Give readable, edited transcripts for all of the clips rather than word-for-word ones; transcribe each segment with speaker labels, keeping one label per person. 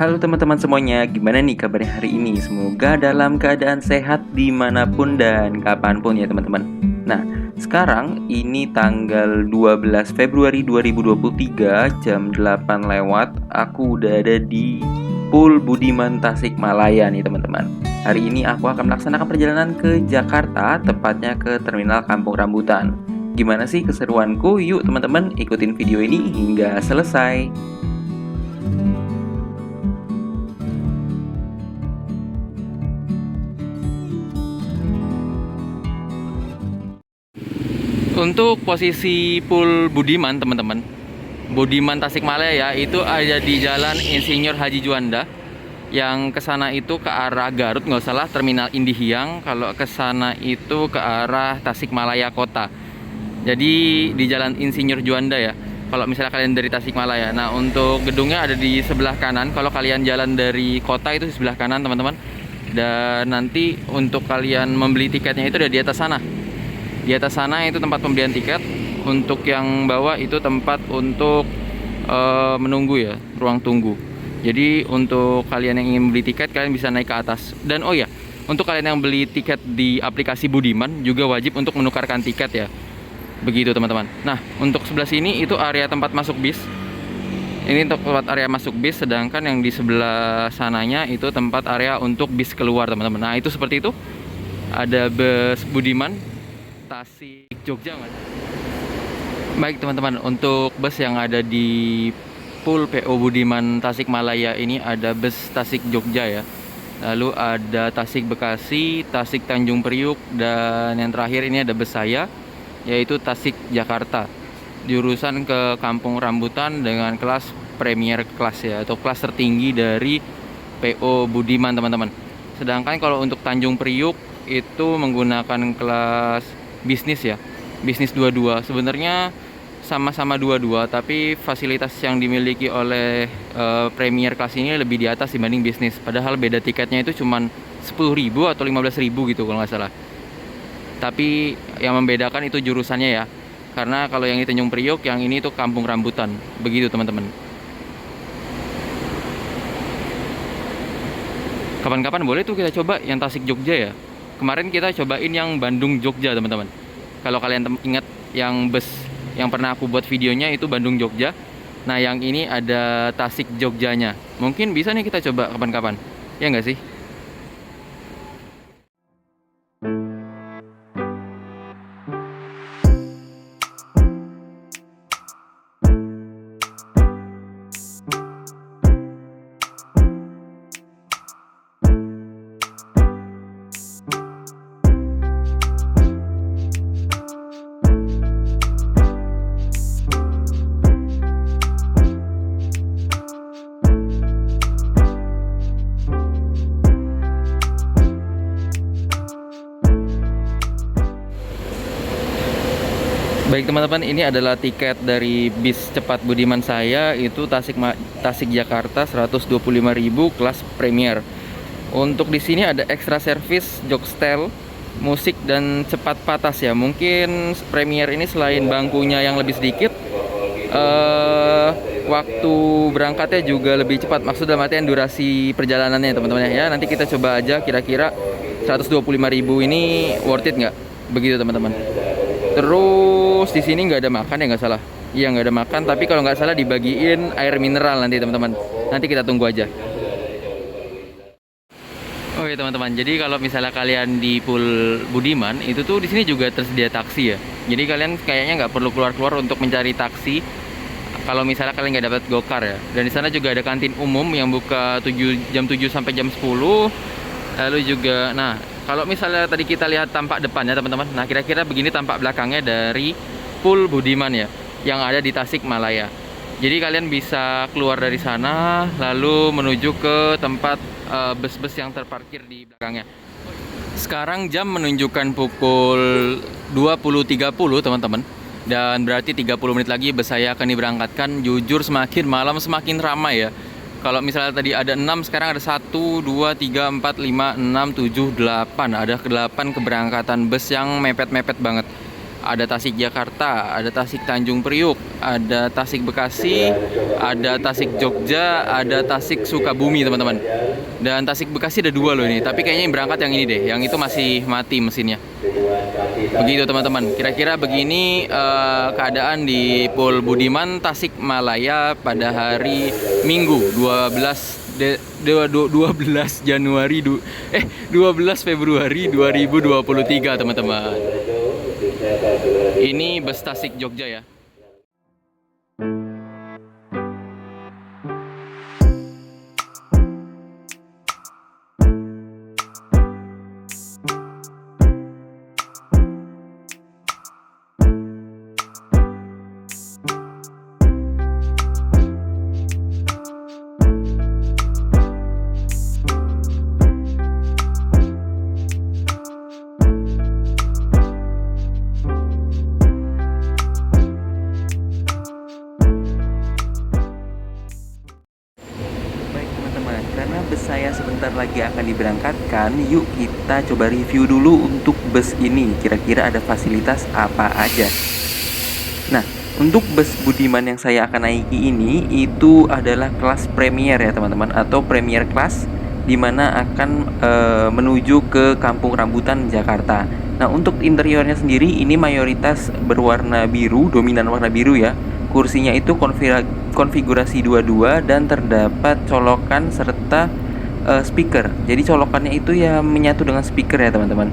Speaker 1: Halo teman-teman semuanya, gimana nih kabarnya hari ini? Semoga dalam keadaan sehat dimanapun dan kapanpun ya teman-teman. Nah, sekarang ini tanggal 12 Februari 2023 jam 8 lewat. Aku udah ada di Pool Budiman Tasikmalaya nih teman-teman. Hari ini aku akan melaksanakan perjalanan ke Jakarta, tepatnya ke Terminal Kampung Rambutan. Gimana sih keseruanku? Yuk teman-teman ikutin video ini hingga selesai. Untuk posisi Pool Budiman, teman-teman, Budiman Tasikmalaya ya, itu ada di Jalan Insinyur Haji Juanda. Yang ke sana itu ke arah Garut, nggak salah, Terminal Indihiyang. Kalau ke sana itu ke arah Tasikmalaya Kota. Jadi di Jalan Insinyur Juanda ya. Kalau misalnya kalian dari Tasikmalaya. Nah, untuk gedungnya ada di sebelah kanan. Kalau kalian jalan dari kota itu di sebelah kanan, teman-teman. Dan nanti untuk kalian membeli tiketnya itu ada di atas sana. Di atas sana itu tempat pembelian tiket. Untuk yang bawah itu tempat untuk menunggu ya, ruang tunggu. Jadi untuk kalian yang ingin beli tiket, kalian bisa naik ke atas. Dan oh ya, untuk kalian yang beli tiket di aplikasi Budiman juga wajib untuk menukarkan tiket ya. Begitu teman-teman. Nah, untuk sebelah sini itu area tempat masuk bis. Ini untuk tempat area masuk bis, sedangkan yang di sebelah sananya itu tempat area untuk bis keluar teman-teman. Nah, itu seperti itu. Ada bus Budiman Tasik Jogja, Mas. Baik teman-teman, untuk bus yang ada di Pool PO Budiman Tasikmalaya ini ada bus Tasik Jogja ya. Lalu ada Tasik Bekasi, Tasik Tanjung Priuk, dan yang terakhir ini ada bus saya, yaitu Tasik Jakarta. Jurusan ke Kampung Rambutan dengan kelas Premier Kelas ya, atau kelas tertinggi dari PO Budiman teman-teman. Sedangkan kalau untuk Tanjung Priuk itu menggunakan kelas bisnis ya, bisnis 22. Sebenarnya sama-sama 22, tapi fasilitas yang dimiliki oleh Premier kelas ini lebih di atas dibanding bisnis. Padahal beda tiketnya itu cuma 10.000 atau 15.000 gitu kalau nggak salah. Tapi yang membedakan itu jurusannya ya. Karena kalau yang di Tanjung Priok, yang ini itu Kampung Rambutan. Begitu teman-teman. Kapan-kapan boleh tuh kita coba yang Tasik Jogja ya. Kemarin kita cobain yang Bandung Jogja teman-teman. Kalau kalian ingat yang bus yang pernah aku buat videonya itu Bandung Jogja. Nah yang ini ada Tasik Jogjanya. Mungkin bisa nih kita coba kapan-kapan. Ya nggak sih? Baik teman-teman, ini adalah tiket dari bis cepat Budiman saya, itu Tasik Jakarta 125.000 kelas Premier. Untuk di sini ada extra service, jok setel, musik dan cepat patas ya. Mungkin Premier ini selain bangkunya yang lebih sedikit, waktu berangkatnya juga lebih cepat. Maksud dalam artian durasi perjalanannya teman-teman ya. Nanti kita coba aja kira-kira 125.000 ini worth it nggak? Begitu teman-teman. Terus di sini nggak ada makan ya, nggak salah. Iya nggak ada makan, tapi kalau nggak salah dibagiin air mineral nanti teman-teman. Nanti kita tunggu aja. Oke teman-teman, jadi kalau misalnya kalian di Pool Budiman itu tuh di sini juga tersedia taksi ya. Jadi kalian kayaknya nggak perlu keluar-keluar untuk mencari taksi. Kalau misalnya kalian nggak dapat gokar ya. Dan di sana juga ada kantin umum yang buka jam 7 sampai jam 10. Lalu juga, nah kalau misalnya tadi kita lihat tampak depannya teman-teman, nah kira-kira begini tampak belakangnya dari Pool Budiman ya, yang ada di Tasikmalaya. Jadi kalian bisa keluar dari sana, lalu menuju ke tempat bus-bus yang terparkir di belakangnya. Sekarang jam menunjukkan pukul 20.30 teman-teman. Dan berarti 30 menit lagi bus saya akan diberangkatkan. Jujur semakin malam semakin ramai ya. Kalau misalnya tadi ada 6, sekarang ada 1, 2, 3, 4, 5, 6, 7, 8. Ada 8 keberangkatan bus yang mepet-mepet banget. ada Tasik Jakarta, ada Tasik Tanjung Priuk, ada Tasik Bekasi, ada Tasik Jogja, ada Tasik Sukabumi teman-teman. Dan Tasik Bekasi ada 2 loh ini, tapi kayaknya yang berangkat yang ini deh, yang itu masih mati mesinnya. Begitu teman-teman, kira-kira begini keadaan di Pul Budiman Tasikmalaya pada hari Minggu 12 Januari 12 Februari 2023 teman-teman. Ini bus Tasik Jogja ya. Karena bus saya sebentar lagi akan diberangkatkan, yuk kita coba review dulu untuk bus ini. Kira-kira ada fasilitas apa aja. Nah, untuk bus Budiman yang saya akan naiki ini itu adalah kelas Premier ya teman-teman, atau Premier Class, dimana akan menuju ke Kampung Rambutan, Jakarta. Nah, untuk interiornya sendiri ini mayoritas berwarna biru, dominan warna biru ya. Kursinya itu konfigurasi 22 dan terdapat colokan serta speaker. Jadi colokannya itu ya menyatu dengan speaker ya teman-teman.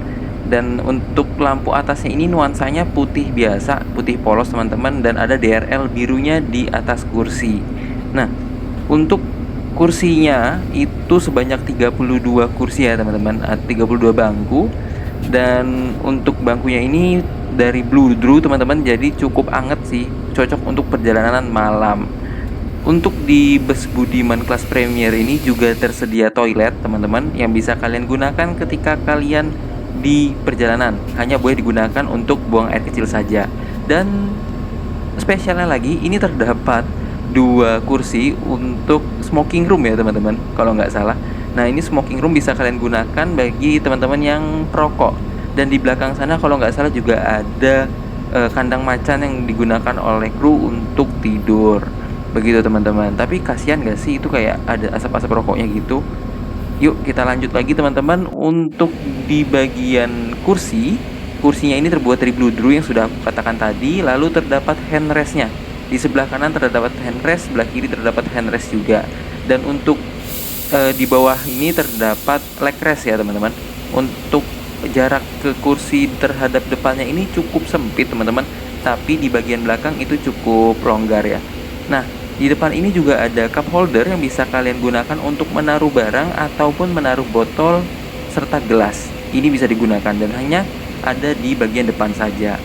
Speaker 1: Dan untuk lampu atasnya ini nuansanya putih biasa, putih polos teman-teman, dan ada DRL birunya di atas kursi. Nah, untuk kursinya itu sebanyak 32 kursi ya teman-teman, 32 bangku. Dan untuk bangkunya ini dari Bluedroo teman-teman, jadi cukup anget sih, cocok untuk perjalanan malam. Untuk di bus Budiman kelas Premier ini juga tersedia toilet teman-teman, yang bisa kalian gunakan ketika kalian di perjalanan. Hanya boleh digunakan untuk buang air kecil saja. Dan spesialnya lagi, ini terdapat 2 kursi untuk smoking room ya teman-teman, kalau nggak salah. Nah, ini smoking room bisa kalian gunakan bagi teman-teman yang perokok. Dan di belakang sana kalau nggak salah juga ada kandang macan yang digunakan oleh kru untuk tidur. Begitu teman-teman. Tapi kasihan nggak sih, itu kayak ada asap-asap rokoknya gitu. Yuk kita lanjut lagi teman-teman. Untuk di bagian kursinya ini terbuat dari Bluedroo yang sudah aku katakan tadi. Lalu terdapat handrestnya. Di sebelah kanan terdapat handrest, sebelah kiri terdapat handrest juga. Dan untuk di bawah ini terdapat leg rest ya teman-teman. Untuk jarak ke kursi terhadap depannya ini cukup sempit teman-teman, tapi di bagian belakang itu cukup longgar ya. Nah, di depan ini juga ada cup holder yang bisa kalian gunakan untuk menaruh barang ataupun menaruh botol serta gelas. Ini bisa digunakan dan hanya ada di bagian depan saja.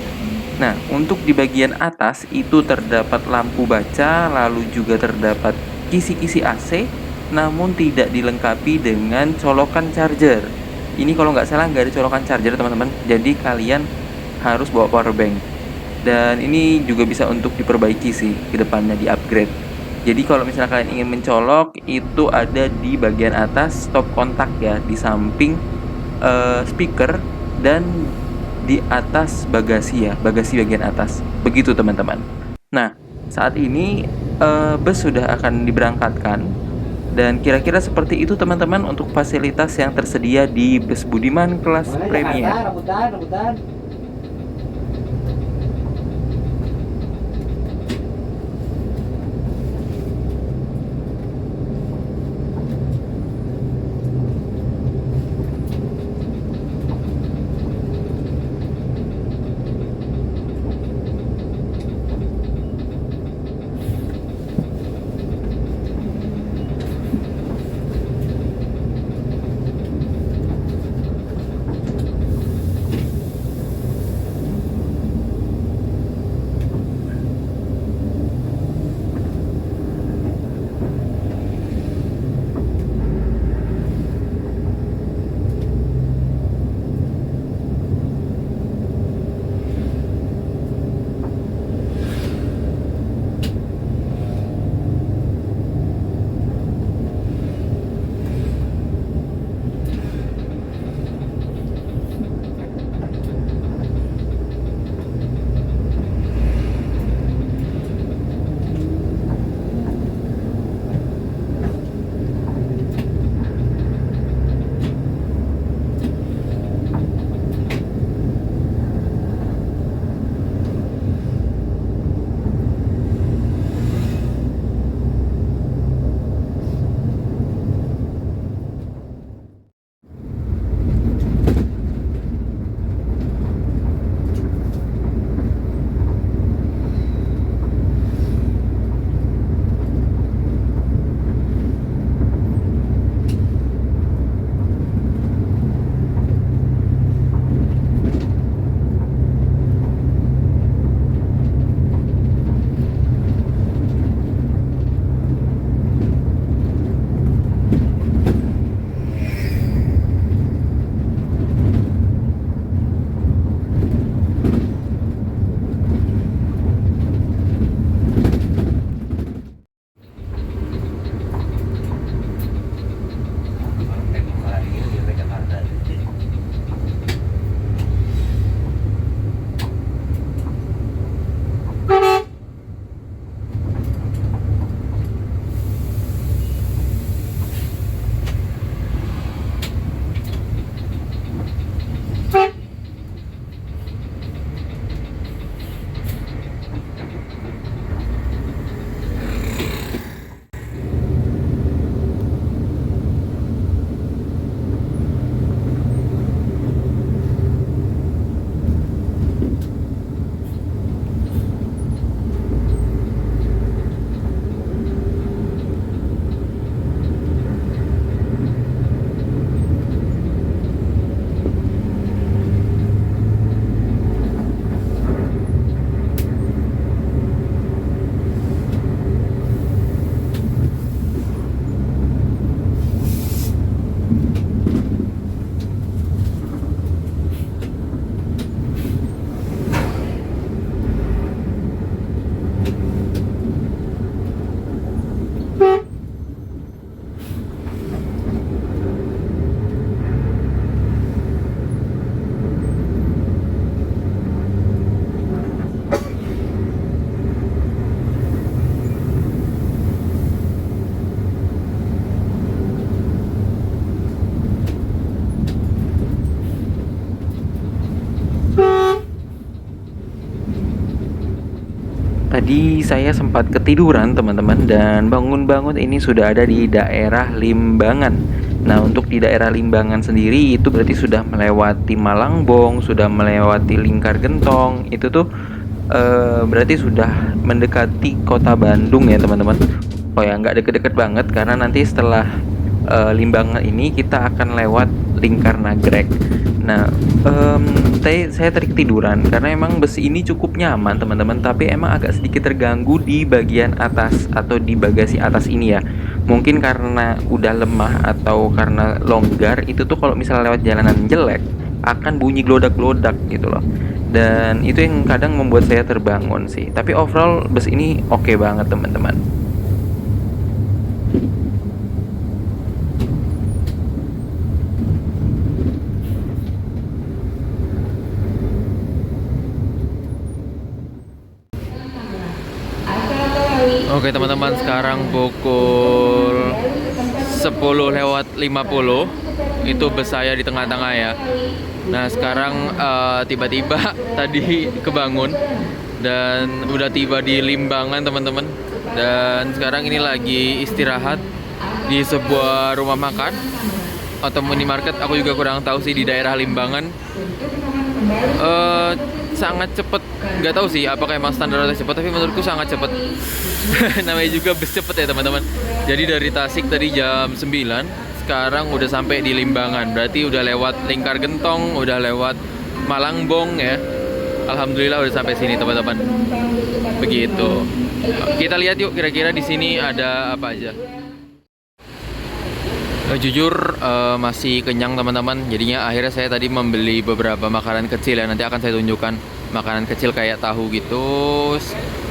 Speaker 1: Nah, untuk di bagian atas itu terdapat lampu baca, lalu juga terdapat kisi-kisi AC, namun tidak dilengkapi dengan colokan charger. Ini kalau nggak salah nggak ada colokan charger teman-teman, jadi kalian harus bawa power bank. Dan ini juga bisa untuk diperbaiki sih, ke depannya di upgrade. Jadi kalau misalnya kalian ingin mencolok, itu ada di bagian atas stop kontak ya, di samping speaker dan di atas bagasi ya, bagasi bagian atas. Begitu teman-teman. Nah, saat ini bus sudah akan diberangkatkan. Dan kira-kira seperti itu teman-teman untuk fasilitas yang tersedia di bus Budiman kelas Premier. Tadi saya sempat ketiduran teman-teman dan bangun-bangun ini sudah ada di daerah Limbangan. Nah, untuk di daerah Limbangan sendiri itu berarti sudah melewati Malangbong, sudah melewati Lingkar Gentong. Itu tuh berarti sudah mendekati kota Bandung ya teman-teman. Oh ya, nggak deket-deket banget karena nanti setelah Limbangan ini kita akan lewat Lingkar Nagrek. Nah, saya tadi ketiduran karena emang bus ini cukup nyaman teman-teman, tapi emang agak sedikit terganggu di bagian atas atau di bagasi atas ini ya. Mungkin karena udah lemah atau karena longgar, itu tuh kalau misalnya lewat jalanan jelek akan bunyi glodak-glodak gitu loh. Dan itu yang kadang membuat saya terbangun sih. Tapi overall bus ini oke banget teman-teman. Oke teman-teman, sekarang pukul 10:50. Itu bus saya di tengah-tengah ya. Nah sekarang tiba-tiba tadi kebangun dan udah tiba di Limbangan teman-teman. Dan sekarang ini lagi istirahat di sebuah rumah makan atau minimarket. Aku juga kurang tahu sih di daerah Limbangan. Sangat cepet, nggak tahu sih apakah emang standar cepet, tapi menurutku sangat cepet. Namanya juga bus cepet ya teman-teman. Jadi dari Tasik tadi jam 9, sekarang udah sampai di Limbangan. Berarti udah lewat Lingkar Gentong, udah lewat Malangbong ya. Alhamdulillah udah sampai sini teman-teman. Begitu. Kita lihat yuk kira-kira di sini ada apa aja. Jujur masih kenyang teman-teman. Jadinya akhirnya saya tadi membeli beberapa makanan kecil ya. Nanti akan saya tunjukkan makanan kecil kayak tahu gitu.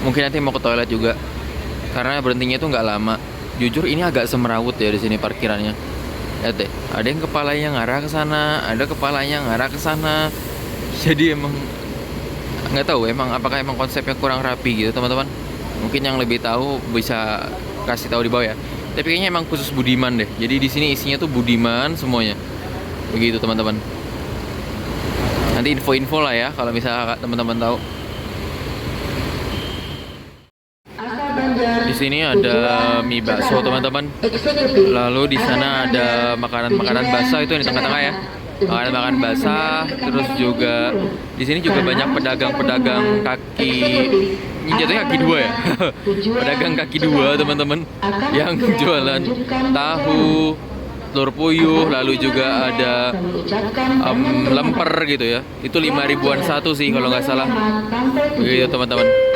Speaker 1: Mungkin nanti mau ke toilet juga. Karena berhentinya itu nggak lama. Jujur ini agak semerawut ya di sini parkirannya. Lihat deh, ada yang kepalanya ngarah ke sana, ada kepalanya ngarah ke sana. Jadi emang nggak tahu emang apakah emang konsepnya kurang rapi gitu teman-teman. Mungkin yang lebih tahu bisa kasih tahu di bawah ya. Tapi kayaknya emang khusus Budiman deh. Jadi di sini isinya tuh Budiman semuanya. Begitu teman-teman. Nanti info-info lah ya kalau misalnya teman-teman tahu. Di sini ada mie bakso teman-teman. Lalu di sana ada makanan-makanan basah itu yang di tengah-tengah ya. Makanan-makanan basah. Terus juga di sini juga banyak pedagang-pedagang kaki. Ini jatuhnya kaki dua ya. Pedagang kaki dua teman-teman yang jualan tahu, telur puyuh, lalu juga ada lemper gitu ya. Itu 5 ribuan satu sih kalau nggak salah. Begitu teman-teman.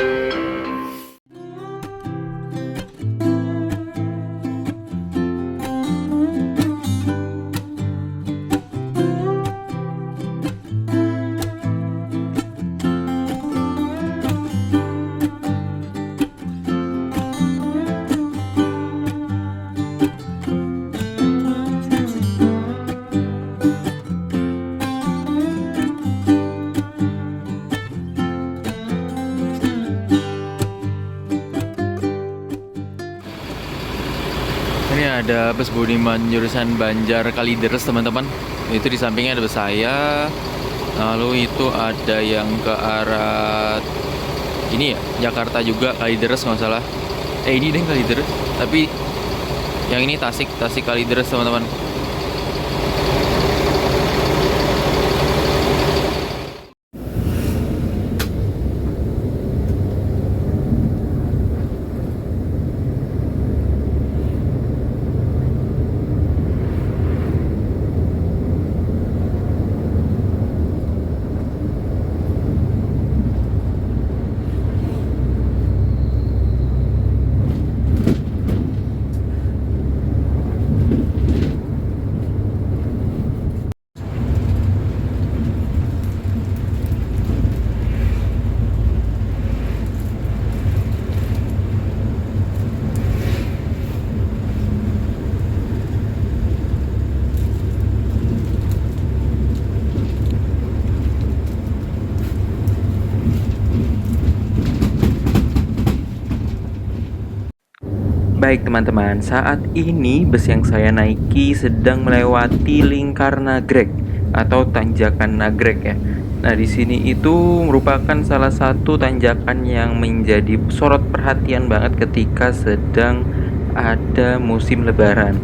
Speaker 1: Ini ada bus Budiman jurusan Banjar Kalideres teman-teman. Itu di sampingnya ada bus saya. Lalu itu ada yang ke arah ini ya, Jakarta juga Kalideres nggak salah. Ini deh Kalideres. Tapi yang ini Tasik Kalideres teman-teman. Baik teman-teman, saat ini bus yang saya naiki sedang melewati Lingkar Nagrek atau Tanjakan Nagrek ya. Nah, di sini itu merupakan salah satu tanjakan yang menjadi sorot perhatian banget ketika sedang ada musim lebaran.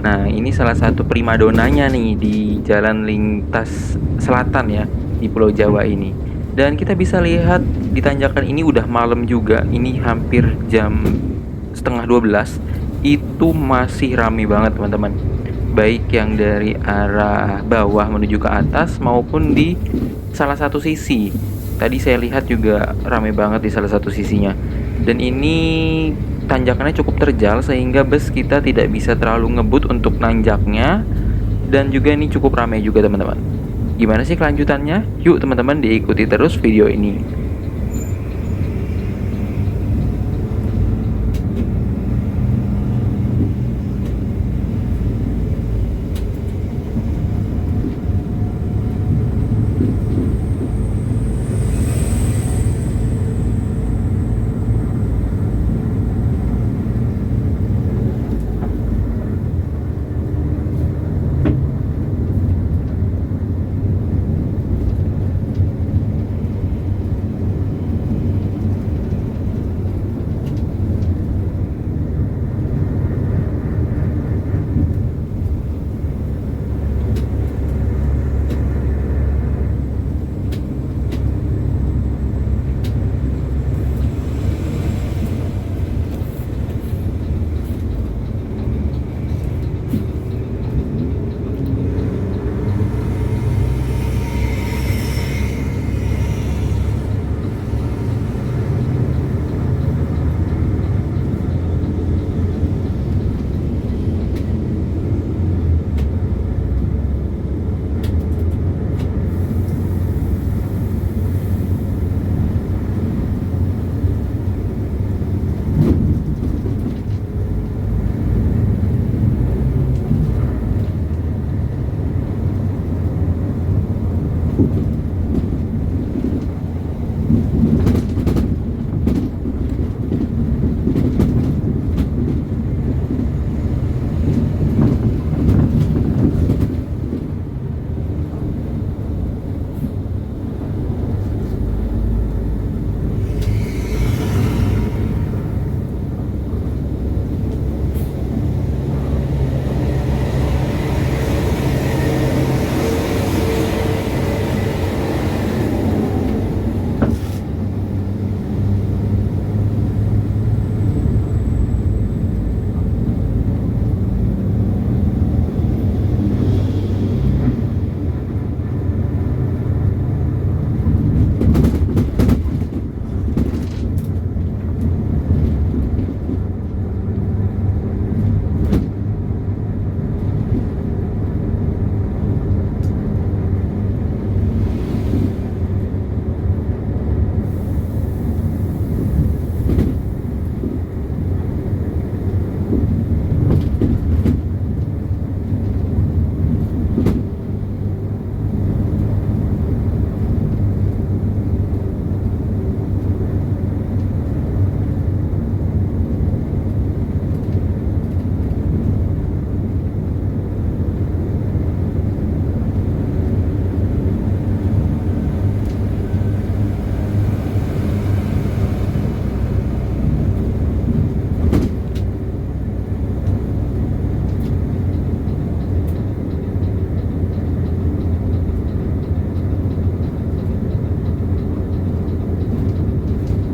Speaker 1: Nah, ini salah satu primadonanya nih di Jalan Lintas Selatan ya, di Pulau Jawa ini. Dan kita bisa lihat di tanjakan ini udah malam juga, ini hampir jam setengah 12, itu masih rame banget teman-teman. Baik yang dari arah bawah menuju ke atas maupun di salah satu sisi. Tadi saya lihat juga rame banget di salah satu sisinya. Dan ini tanjakannya cukup terjal sehingga bus kita tidak bisa terlalu ngebut untuk nanjaknya, dan juga ini cukup ramai juga teman-teman. Gimana sih kelanjutannya? Yuk teman-teman diikuti terus video ini.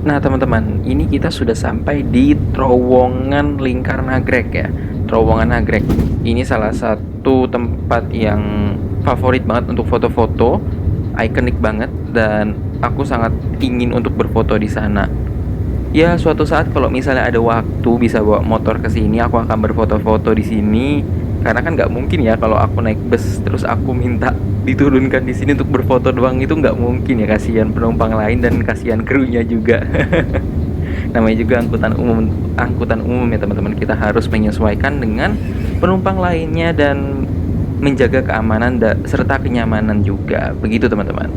Speaker 1: Nah teman-teman, ini kita sudah sampai di Terowongan Lingkar Nagrek ya. Terowongan Nagrek. Ini salah satu tempat yang favorit banget untuk foto-foto, ikonik banget, dan aku sangat ingin untuk berfoto di sana. Ya, suatu saat kalau misalnya ada waktu bisa bawa motor ke sini, aku akan berfoto-foto di sini. Karena kan nggak mungkin ya kalau aku naik bus terus aku minta diturunkan di sini untuk berfoto doang, itu nggak mungkin ya, kasihan penumpang lain dan kasihan krunya juga. Namanya juga angkutan umum ya teman-teman. Kita harus menyesuaikan dengan penumpang lainnya dan menjaga keamanan serta kenyamanan juga. Begitu teman-teman.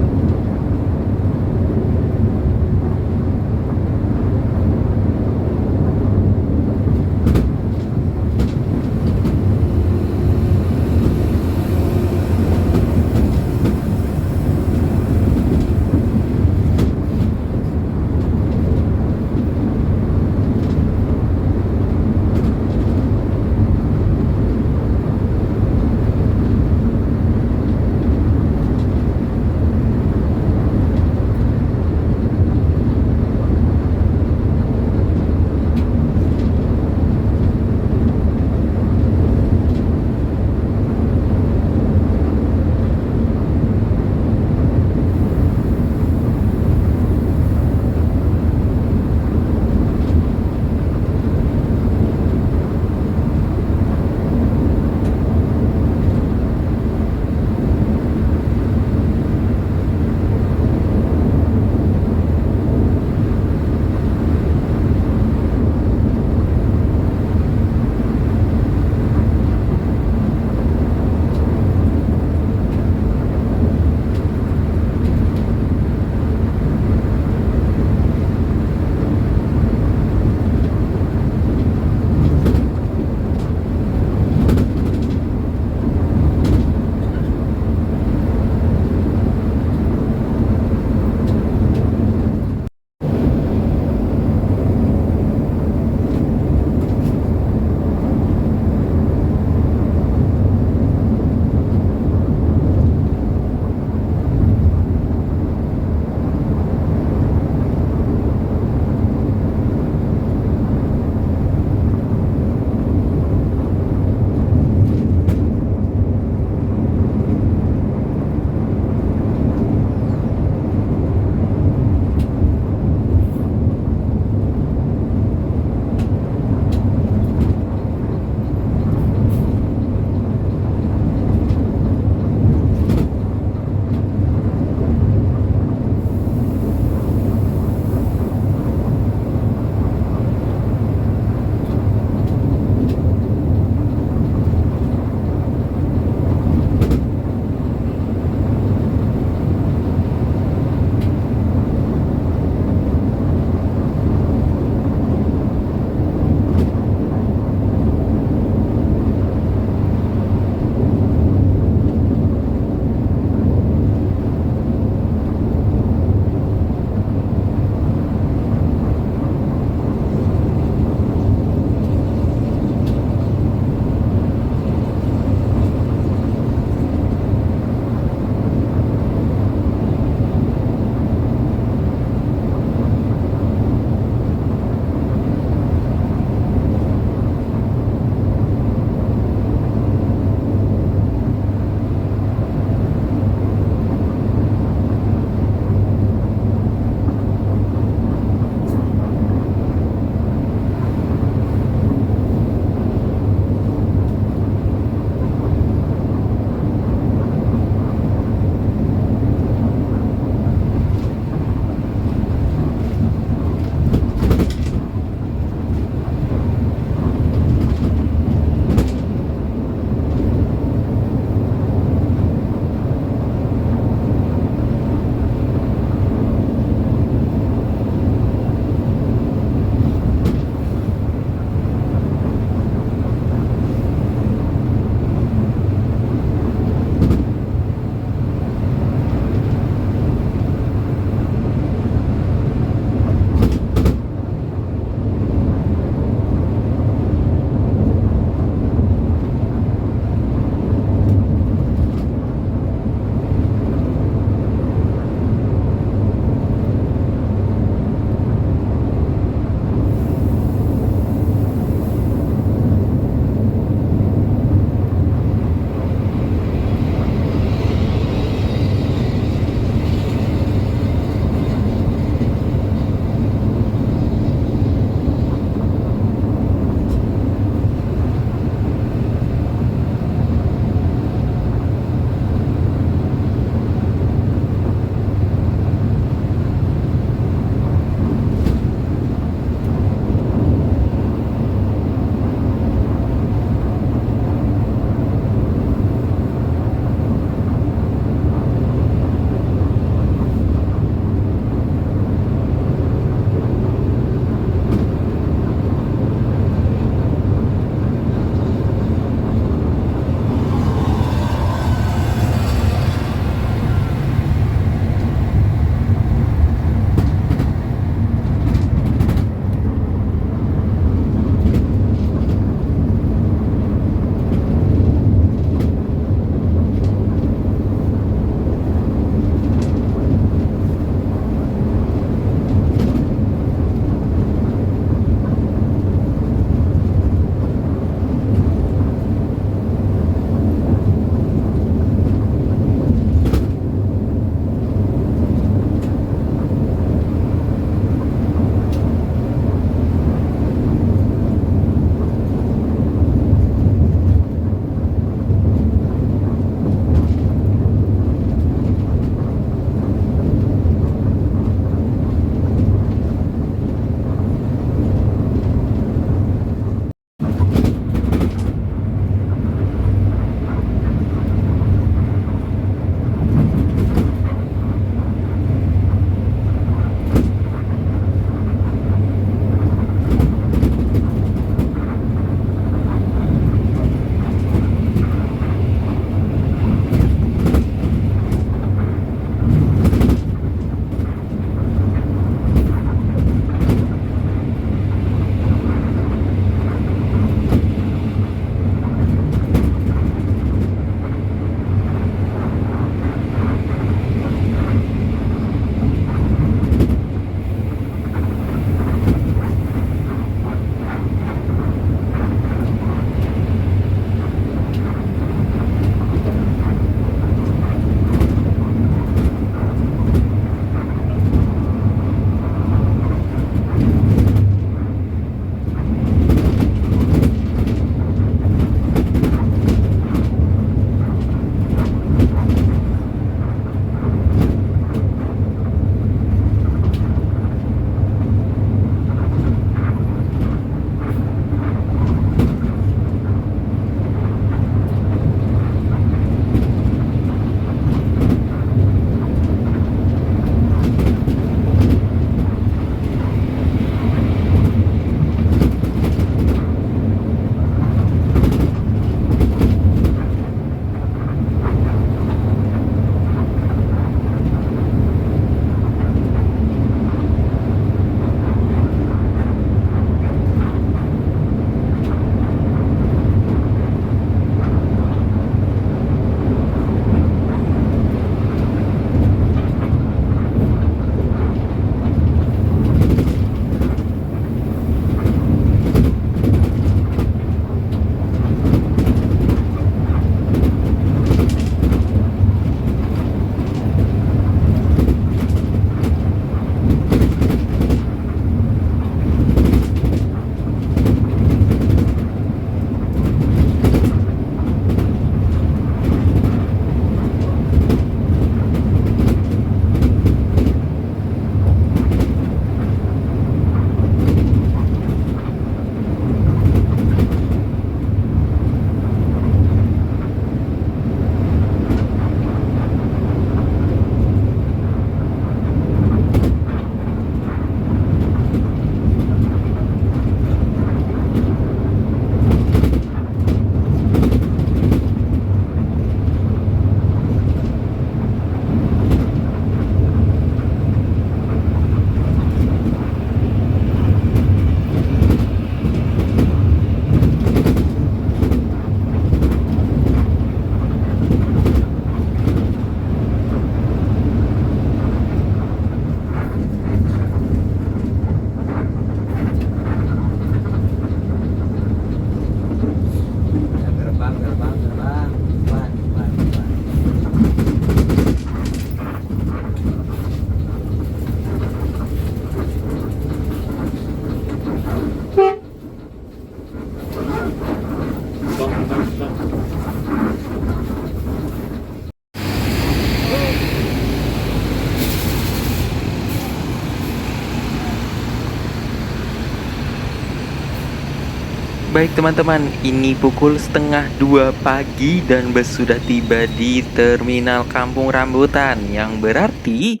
Speaker 1: Baik teman-teman, ini pukul setengah 2 pagi dan bus sudah tiba di Terminal Kampung Rambutan, yang berarti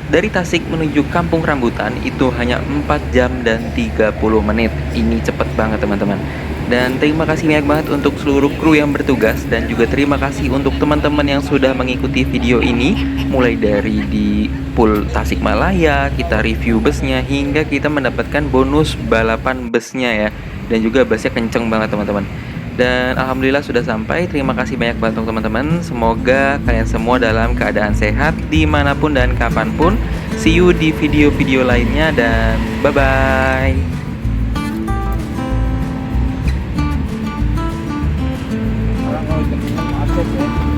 Speaker 1: dari Tasik menuju Kampung Rambutan itu hanya 4 jam dan 30 menit. Ini cepet banget teman-teman. Dan terima kasih banyak banget untuk seluruh kru yang bertugas, dan juga terima kasih untuk teman-teman yang sudah mengikuti video ini, mulai dari di pool Tasikmalaya, kita review busnya, hingga kita mendapatkan bonus balapan busnya ya. Dan juga busnya kenceng banget teman-teman. Dan alhamdulillah sudah sampai. Terima kasih banyak banget untuk teman-teman. Semoga kalian semua dalam keadaan sehat dimanapun dan kapanpun. See you di video-video lainnya, dan bye-bye.
Speaker 2: Orang kalau ketemu macet ya.